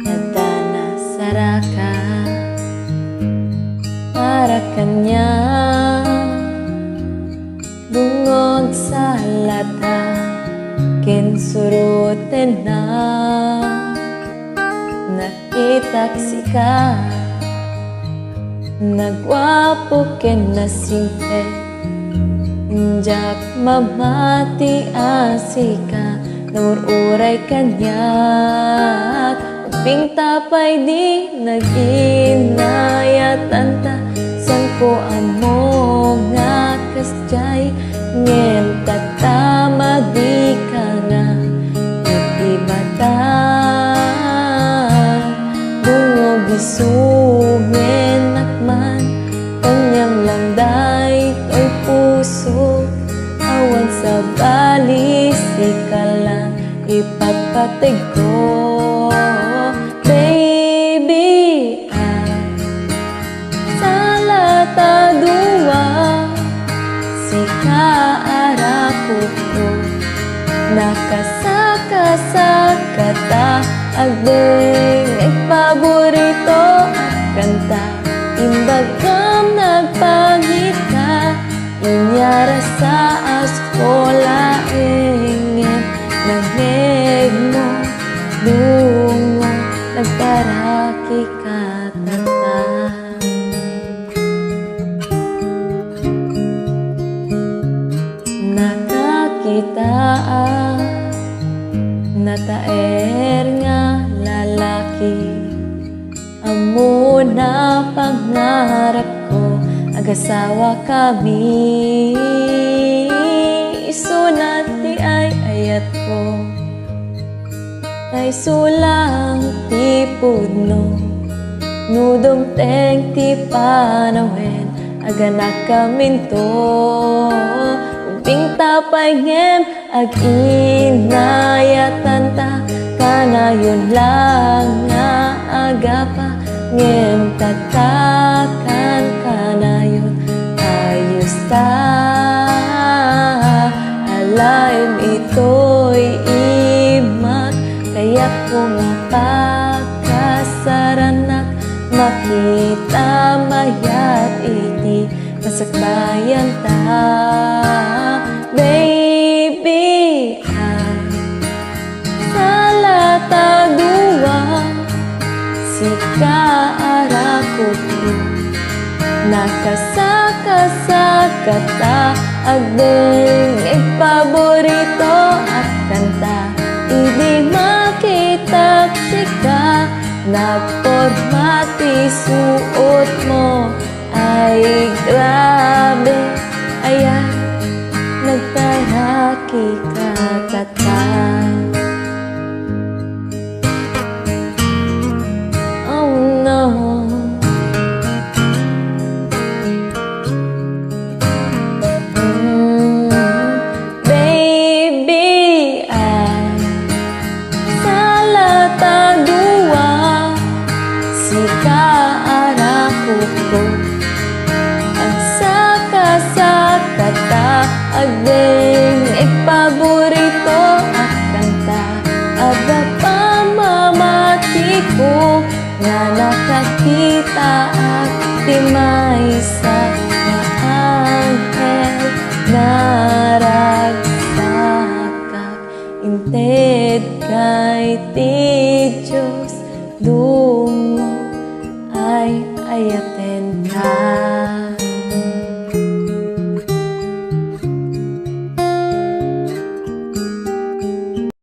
Nadana saraka para kanya, dungog sa lata kinsurutin na nakitaksika, nagwapo ken nasingke, injak mamati asika, namururay kanyak, uping tapay di naginayatan ta, sangkoan mo nga kasjay, ngem tatama di ka nga itibata, dungog isugin nakman, kanyang langday to'y puso, awan sa balis, ika lang ipapatig ko. Baby, sa lataduwa, si kaarako ko, nakasaka-sakata, agdeng paborito kanta, imbagam nagpangita, inyara sa askola, ingin nagnig mo, dungo, nagparaki katata. Nakakita nataer nga lalaki, amo na pangarap ko, agasawa kami, isunat ti ay ayat ko, ay sulang ti pudno, nudom teng ti panawen, aganak kaminto, uping tapay ngem ag-inayatan ta, kanayon lang nga agapa, ngem tatakan kanayon ayos ta, alayom ito'y imat, kaya ko nga pagkasaranak, makita mayat iti masakbayan ta. Baby, sa lataduwa, si kaarako ko, nakasaka-sakata, agdeng paborito at kanta, hindi makitaksika, nagpormati suot mo, ay grabe, ayan, nagtaraki katata. Oh no, baby, sa lataduwa, si kaarako ko, ang saka-sakata, agdeng paborito at kanta, aba pamamati ko, nga nakakita at timaysa na anghel, naragsakak, inted kay ti Diyos, dungo ay ayat